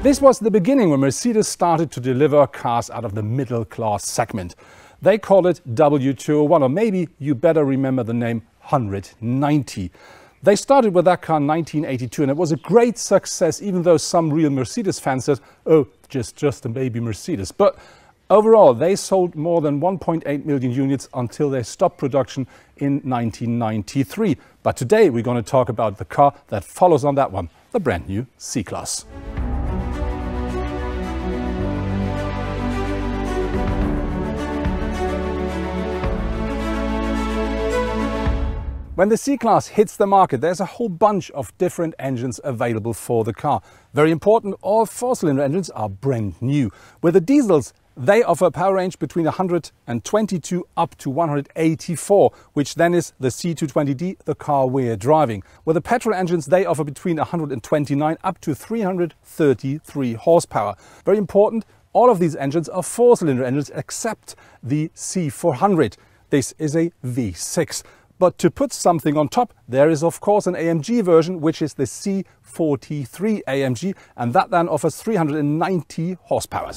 This was the beginning when Mercedes started to deliver cars out of the middle class segment. They call it W201, or maybe you better remember the name 190. They started with that car in 1982 and it was a great success, even though some real Mercedes fans said, oh, just a baby Mercedes. But overall, they sold more than 1.8 million units until they stopped production in 1993. But today we're going to talk about the car that follows on that one, the brand new C-Class. When the C-Class hits the market, there's a whole bunch of different engines available for the car. Very important, all four-cylinder engines are brand new. With the diesels, they offer a power range between 122 up to 184, which then is the C220d, the car we're driving. With the petrol engines, they offer between 129 up to 333 horsepower. Very important, all of these engines are four-cylinder engines except the C400. This is a V6. But to put something on top, there is of course an AMG version, which is the C43 AMG, and that then offers 390 horsepower.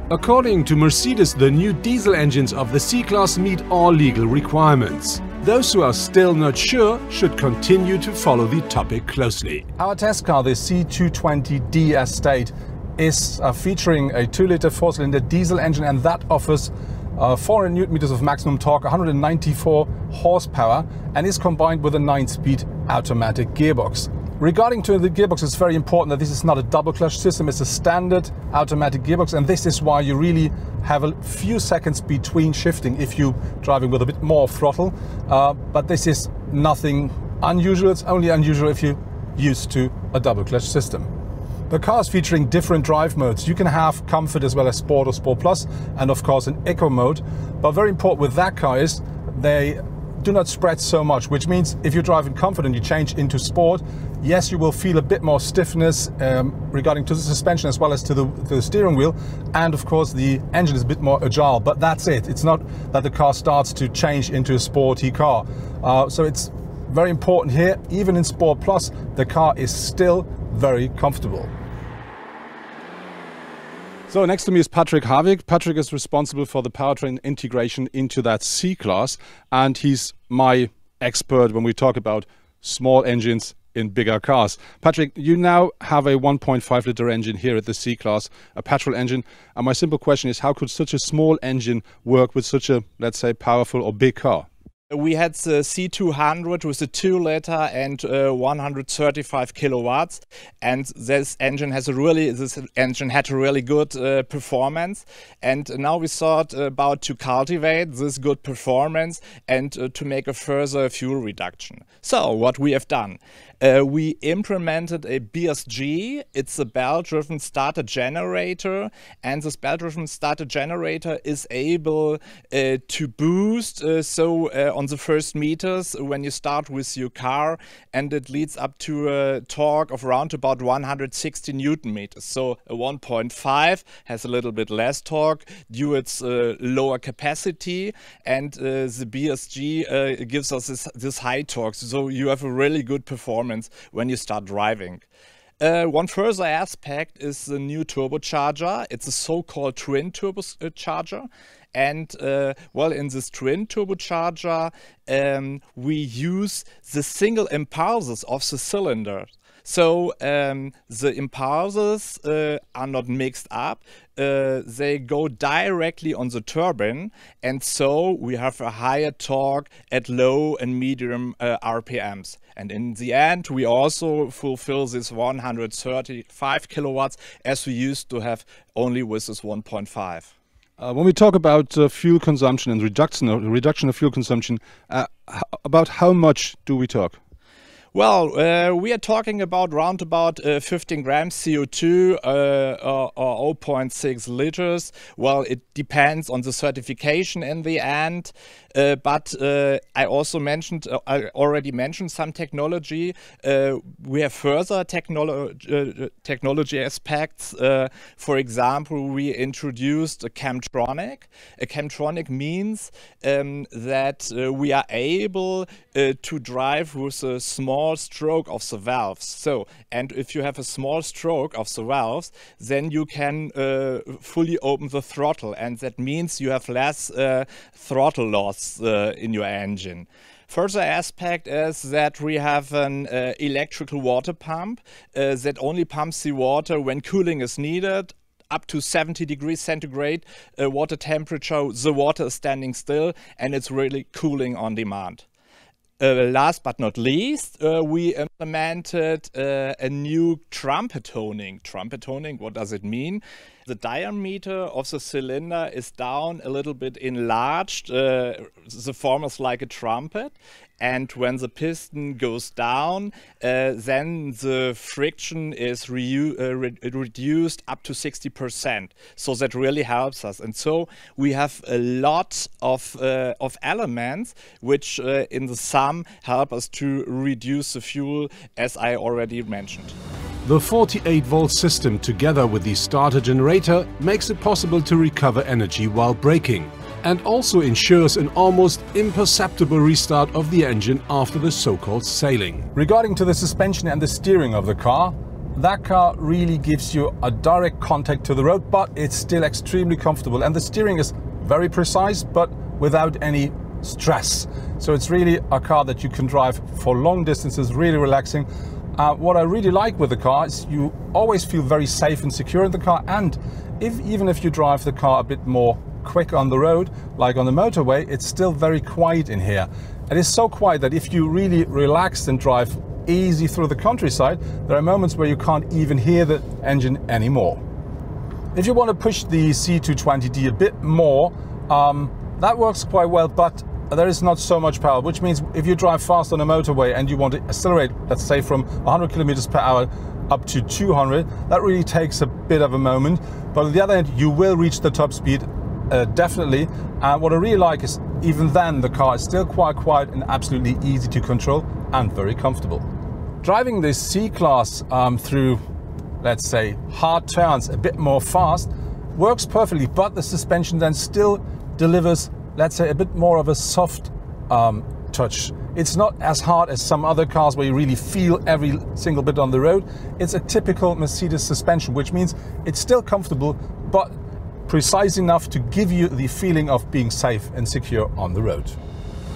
According to Mercedes, the new diesel engines of the C-Class meet all legal requirements. Those who are still not sure should continue to follow the topic closely. Our test car, the C220d Estate, is featuring a 2-liter 4-cylinder diesel engine, and that offers 400 Newton meters of maximum torque, 194 horsepower, and is combined with a 9-speed automatic gearbox. Regarding to the gearbox, it's very important that this is not a double clutch system, it's a standard automatic gearbox, and this is why you really have a few seconds between shifting if you're driving with a bit more throttle. But this is nothing unusual, it's only unusual if you're used to a double clutch system. The car is featuring different drive modes. You can have comfort as well as sport or sport plus, and of course an eco mode. But very important with that car is they do not spread so much, which means if you're driving comfort and you change into sport, yes, you will feel a bit more stiffness regarding to the suspension as well as to the steering wheel, and of course the engine is a bit more agile, but that's it. It's not that the car starts to change into a sporty car. So it's very important here, even in Sport Plus, the car is still very comfortable. So next to me is Patrick Havik. Patrick is responsible for the powertrain integration into that C-Class, and he's my expert when we talk about small engines in bigger cars. Patrick, you now have a 1.5 liter engine here at the C-Class, a petrol engine, and my simple question is, how could such a small engine work with such a, let's say, powerful or big car? We had the C200 with a 2-liter and 135 kilowatts, and this engine had a really good performance. And now we thought about to cultivate this good performance and to make a further fuel reduction. So what we have done, we implemented a BSG. It's a belt-driven starter generator, and this belt-driven starter generator is able to boost on the first meters when you start with your car, and it leads up to a torque of around about 160 Newton meters. So a 1.5 has a little bit less torque due to its lower capacity, and the BSG gives us this high torque. So you have a really good performance when you start driving. One further aspect is the new turbocharger. It's a so-called twin turbocharger. And well, in this twin turbocharger, we use the single impulses of the cylinder. So the impulses are not mixed up, they go directly on the turbine, and so we have a higher torque at low and medium RPMs. And in the end, we also fulfill this 135 kilowatts as we used to have only with this 1.5. When we talk about fuel consumption and reduction of fuel consumption, about how much do we talk? Well, we are talking about around 15 grams CO2 or 0.6 liters. Well, it depends on the certification in the end. but I already mentioned some technology. We have further technology aspects. For example, we introduced a Camtronic. A Camtronic means that we are able to drive with a small stroke of the valves. So, and if you have a small stroke of the valves, then you can fully open the throttle, and that means you have less throttle loss in your engine. Further aspect is that we have an electrical water pump that only pumps the water when cooling is needed. Up to 70 degrees centigrade water temperature, the water is standing still and it's really cooling on demand. Last but not least, we implemented a new trumpet honing. Trumpet honing, what does it mean? The diameter of the cylinder is down a little bit enlarged. The form is like a trumpet. And when the piston goes down, then the friction is reduced up to 60%. So that really helps us. And so we have a lot of elements which in the sum help us to reduce the fuel, as I already mentioned. The 48-volt system together with the starter generator makes it possible to recover energy while braking, and also ensures an almost imperceptible restart of the engine after the so-called sailing. Regarding to the suspension and the steering of the car, that car really gives you a direct contact to the road, but it's still extremely comfortable, and the steering is very precise but without any stress. So it's really a car that you can drive for long distances, really relaxing. What I really like with the car is you always feel very safe and secure in the car, and even if you drive the car a bit more quick on the road, like on the motorway, it's still very quiet in here. It is so quiet that if you really relax and drive easy through the countryside, there are moments where you can't even hear the engine anymore. If you want to push the C220d a bit more, that works quite well, but there is not so much power, which means if you drive fast on a motorway and you want to accelerate, let's say from 100 kilometers per hour up to 200, that really takes a bit of a moment. But on the other hand, you will reach the top speed definitely. And what I really like is even then the car is still quite quiet and absolutely easy to control and very comfortable. Driving this C-Class through, let's say, hard turns a bit more fast works perfectly, but the suspension then still delivers, let's say, a bit more of a soft touch. It's not as hard as some other cars where you really feel every single bit on the road. It's a typical Mercedes suspension, which means it's still comfortable, but precise enough to give you the feeling of being safe and secure on the road.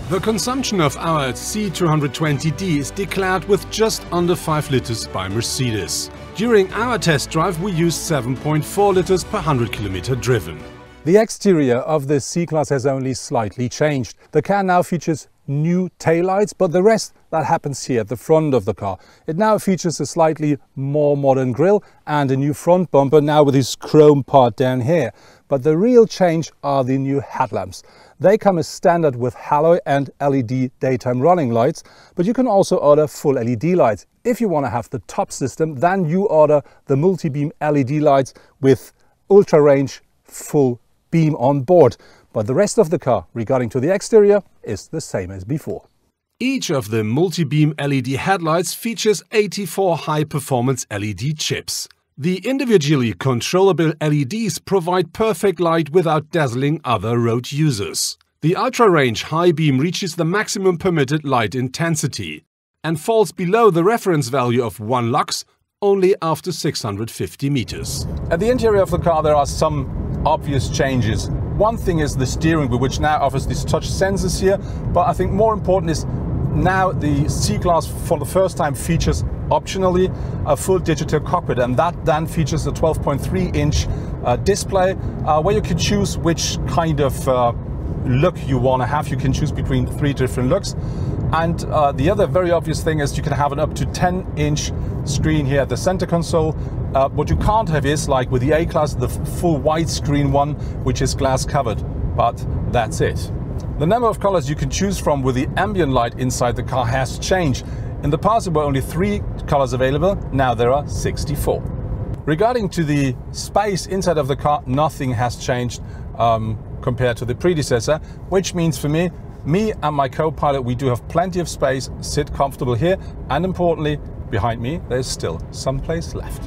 The consumption of our C220d is declared with just under 5 liters by Mercedes. During our test drive, we used 7.4 liters per 100 kilometer driven. The exterior of this C-Class has only slightly changed. The car now features new taillights, but the rest that happens here at the front of the car. It now features a slightly more modern grille and a new front bumper, now with this chrome part down here. But the real change are the new headlamps. They come as standard with halo and LED daytime running lights, but you can also order full LED lights. If you want to have the top system, then you order the multi-beam LED lights with ultra range full beam on board. But the rest of the car, regarding to the exterior, is the same as before. Each of the multi-beam LED headlights features 84 high-performance LED chips. The individually controllable LEDs provide perfect light without dazzling other road users. The ultra-range high beam reaches the maximum permitted light intensity and falls below the reference value of 1 lux only after 650 meters. At the interior of the car there are some obvious changes. One thing is the steering wheel, which now offers these touch sensors here, but I think more important is now the C-Class for the first time features optionally a full digital cockpit, and that then features a 12.3-inch display where you can choose which kind of look you want to have. You can choose between 3 different looks. And the other very obvious thing is you can have an up to 10-inch screen here at the center console. What you can't have is, like with the A-Class, the full widescreen one, which is glass covered, but that's it. The number of colors you can choose from with the ambient light inside the car has changed. In the past there were only 3 colors available, now there are 64. Regarding to the space inside of the car, nothing has changed compared to the predecessor, which means for me Me and my co-pilot, we do have plenty of space, sit comfortable here, and importantly, behind me, there's still some place left.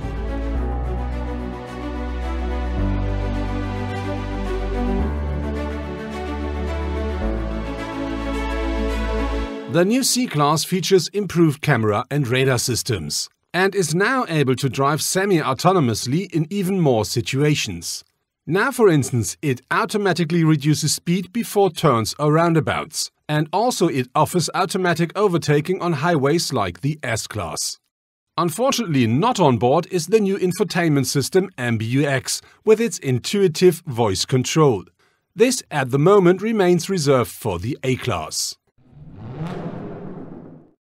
The new C-Class features improved camera and radar systems and is now able to drive semi-autonomously in even more situations. Now, for instance, it automatically reduces speed before turns or roundabouts, and also it offers automatic overtaking on highways like the S-Class. Unfortunately, not on board is the new infotainment system MBUX with its intuitive voice control. This at the moment remains reserved for the A-Class.